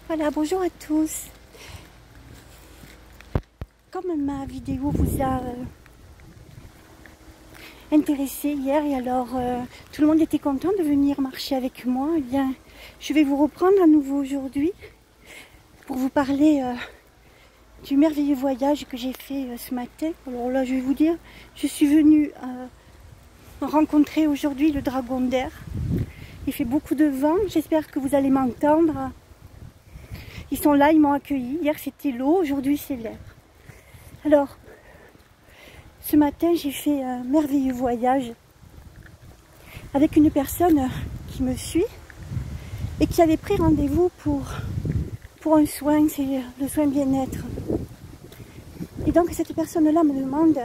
Voilà, bonjour à tous. Comme ma vidéo vous a intéressé hier et alors tout le monde était content de venir marcher avec moi, eh bien je vais vous reprendre à nouveau aujourd'hui pour vous parler du merveilleux voyage que j'ai fait ce matin. Alors là, je vais vous dire, je suis venue rencontrer aujourd'hui le dragon d'air. Il fait beaucoup de vent, j'espère que vous allez m'entendre. Ils sont là, ils m'ont accueilli. Hier c'était l'eau, aujourd'hui c'est l'air. Alors, ce matin j'ai fait un merveilleux voyage avec une personne qui me suit et qui avait pris rendez-vous pour un soin, c'est le soin bien-être. Et donc cette personne-là me demande,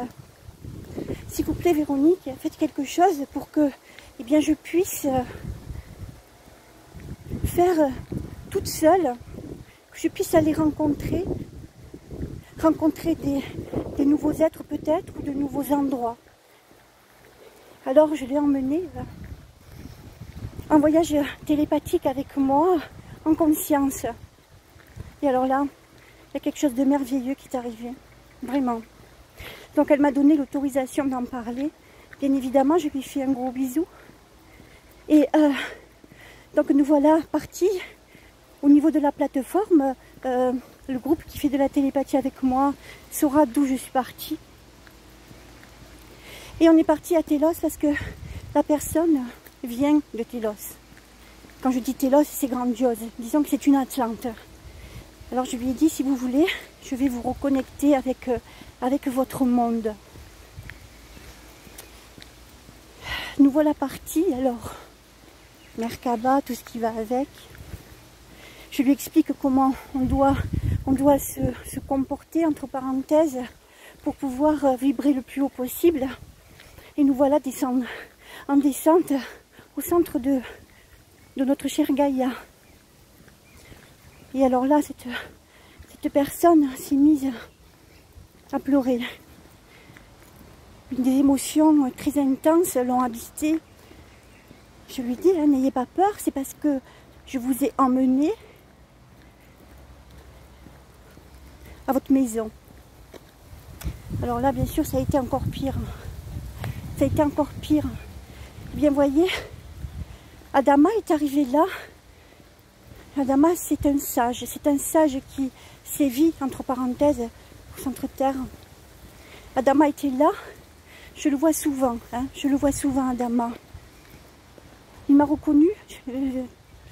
s'il vous plaît Véronique, faites quelque chose pour que eh bien, je puisse faire toute seule, que je puisse aller rencontrer des nouveaux êtres peut-être, ou de nouveaux endroits. Alors je l'ai emmené en voyage télépathique avec moi, en conscience. Et alors là, il y a quelque chose de merveilleux qui est arrivé, vraiment. Donc elle m'a donné l'autorisation d'en parler. Bien évidemment, je lui fais un gros bisou. Et donc nous voilà partis au niveau de la plateforme. Le groupe qui fait de la télépathie avec moi saura d'où je suis partie. Et on est parti à Telos parce que la personne vient de Telos. Quand je dis Telos, c'est grandiose. Disons que c'est une Atlante. Alors je lui ai dit, si vous voulez, je vais vous reconnecter avec votre monde. Nous voilà partis. Alors, Merkaba, tout ce qui va avec. Je lui explique comment on doit se comporter, entre parenthèses, pour pouvoir vibrer le plus haut possible. Et nous voilà en descente au centre de notre chère Gaïa. Et alors là, cette personne s'est mise à pleurer. Des émotions très intenses l'ont habitée. Je lui dis, n'ayez pas peur, c'est parce que je vous ai emmené à votre maison. Alors là, bien sûr, ça a été encore pire. Ça a été encore pire. Eh bien, voyez, Adama est arrivé là. Adama, c'est un sage qui sévit, entre parenthèses, au centre-terre. Adama était là, je le vois souvent, je le vois souvent, Adama. Il m'a reconnu,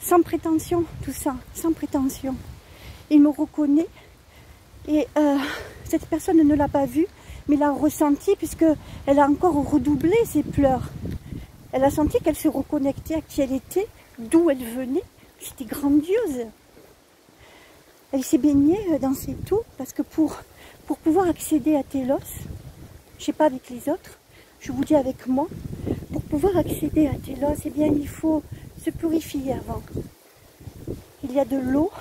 sans prétention, tout ça, sans prétention. Il me reconnaît et cette personne ne l'a pas vu, mais l'a ressenti puisqu'elle a encore redoublé ses pleurs. Elle a senti qu'elle se reconnectait à qui elle était, d'où elle venait. C'était grandiose. Elle s'est baignée dans ses tours parce que pour pouvoir accéder à Telos, je ne sais pas avec les autres, je vous dis avec moi, pour pouvoir accéder à Telos, eh bien il faut se purifier avant. Il y a de l'eau,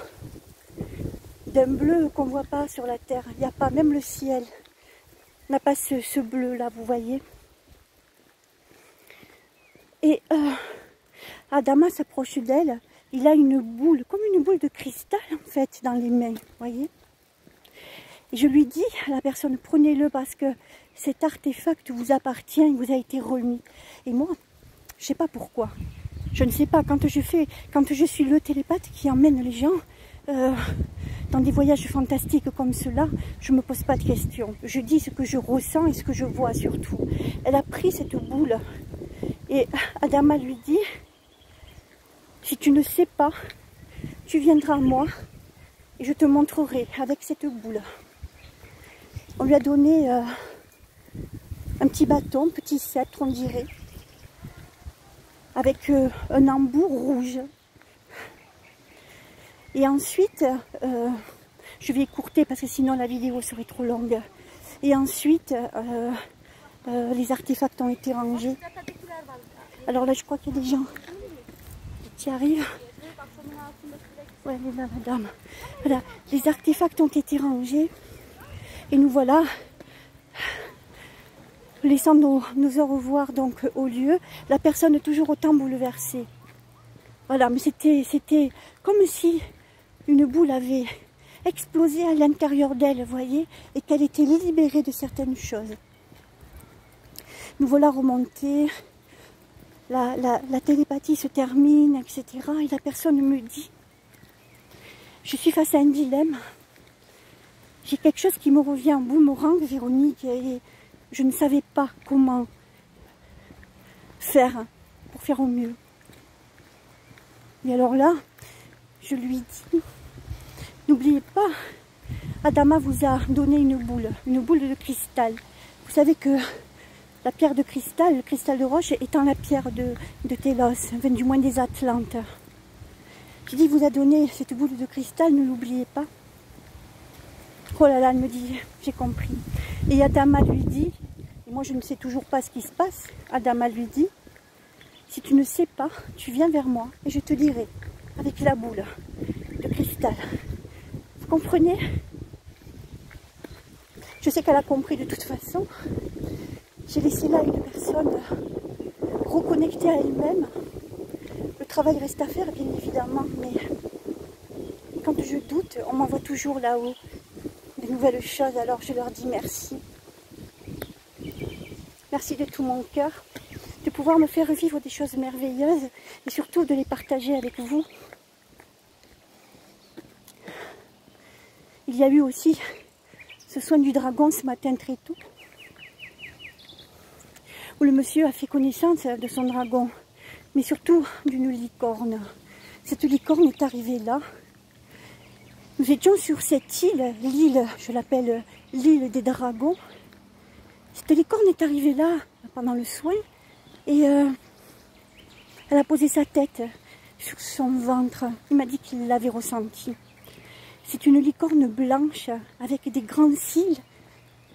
d'un bleu qu'on ne voit pas sur la terre. Il n'y a pas, même le ciel n'a pas ce bleu là, vous voyez. Et Adama s'approche d'elle. Il a une boule, comme une boule de cristal en fait, dans les mains, voyez. Et je lui dis à la personne, prenez-le parce que cet artefact vous appartient, il vous a été remis. Et moi, je ne sais pas pourquoi. Je ne sais pas, quand je suis le télépathe qui emmène les gens dans des voyages fantastiques comme cela, je ne me pose pas de questions. Je dis ce que je ressens et ce que je vois surtout. Elle a pris cette boule et Adama lui dit, si tu ne sais pas, tu viendras à moi et je te montrerai avec cette boule. On lui a donné un petit bâton, petit sceptre on dirait, avec un embout rouge. Et ensuite, je vais écourter parce que sinon la vidéo serait trop longue. Et ensuite, les artefacts ont été rangés. Alors là, je crois qu'il y a des gens qui arrivent. Ouais, là, madame. Voilà, les artefacts ont été rangés. Et nous voilà, laissant nos au revoir donc au lieu. La personne toujours autant bouleversée. Voilà, mais c'était comme si une boule avait explosé à l'intérieur d'elle, vous voyez, et qu'elle était libérée de certaines choses. Nous voilà remontés, la télépathie se termine, etc. Et la personne me dit, je suis face à un dilemme, j'ai quelque chose qui me revient en boomerang, Véronique, et je ne savais pas comment faire pour faire au mieux. Et alors là, je lui dis, n'oubliez pas, Adama vous a donné une boule de cristal. Vous savez que la pierre de cristal, le cristal de roche, étant la pierre de Télos, enfin, du moins des Atlantes. Je dis, vous a donné cette boule de cristal, ne l'oubliez pas. Oh là là, elle me dit, j'ai compris. Et Adama lui dit, et moi je ne sais toujours pas ce qui se passe, Adama lui dit, si tu ne sais pas, tu viens vers moi et je te dirai, avec la boule de cristal. Vous comprenez? Je sais qu'elle a compris de toute façon. J'ai laissé là une personne reconnectée à elle-même. Le travail reste à faire, bien évidemment, mais quand je doute, on m'envoie toujours là-haut de nouvelles choses, alors je leur dis merci. Merci de tout mon cœur, de pouvoir me faire vivre des choses merveilleuses et surtout de les partager avec vous. Il y a eu aussi ce soin du dragon ce matin très tôt, où le monsieur a fait connaissance de son dragon, mais surtout d'une licorne. Cette licorne est arrivée là. Nous étions sur cette île, l'île, je l'appelle l'île des dragons. Cette licorne est arrivée là pendant le soin et elle a posé sa tête sur son ventre. Il m'a dit qu'il l'avait ressenti. C'est une licorne blanche avec des grands cils.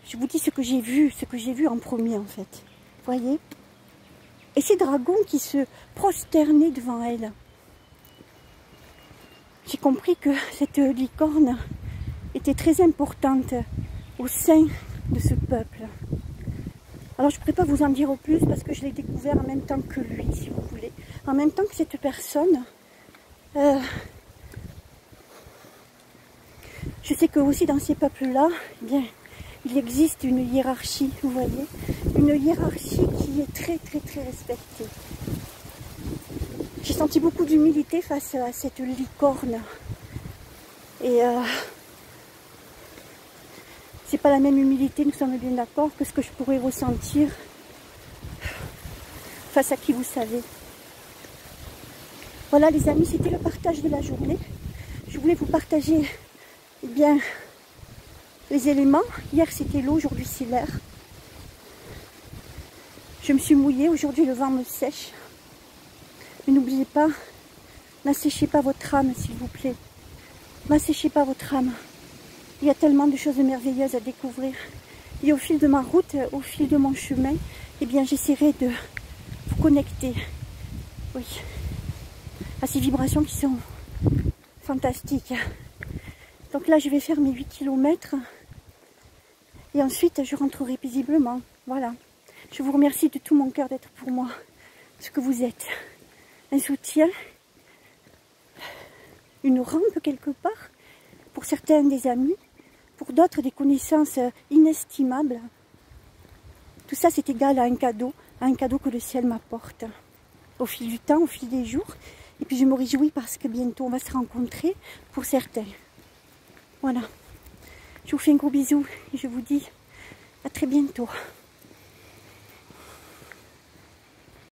Je vous dis ce que j'ai vu en premier en fait. Voyez? Et ces dragons qui se prosternaient devant elle. J'ai compris que cette licorne était très importante au sein de ce peuple. Alors je ne pourrais pas vous en dire plus parce que je l'ai découvert en même temps que lui, si vous voulez. En même temps que cette personne. Je sais que aussi dans ces peuples-là, eh bien, il existe une hiérarchie, vous voyez, une hiérarchie qui est très très très respectée. J'ai senti beaucoup d'humilité face à cette licorne. Et c'est pas la même humilité, nous sommes bien d'accord, que ce que je pourrais ressentir face à qui vous savez. Voilà les amis, c'était le partage de la journée. Je voulais vous partager eh bien, les éléments. Hier c'était l'eau, aujourd'hui c'est l'air. Je me suis mouillée, aujourd'hui le vent me sèche. Mais n'oubliez pas, n'asséchez pas votre âme s'il vous plaît. N'asséchez pas votre âme. Il y a tellement de choses merveilleuses à découvrir. Et au fil de ma route, au fil de mon chemin, eh bien j'essaierai de vous connecter, oui, à ces vibrations qui sont fantastiques. Donc là je vais faire mes 8 km et ensuite je rentrerai paisiblement. Voilà. Je vous remercie de tout mon cœur d'être pour moi ce que vous êtes. Un soutien, une rampe quelque part, pour certains des amis, pour d'autres des connaissances inestimables. Tout ça c'est égal à un cadeau que le ciel m'apporte au fil du temps, au fil des jours. Et puis je me réjouis parce que bientôt on va se rencontrer pour certains. Voilà. Je vous fais un gros bisou et je vous dis à très bientôt.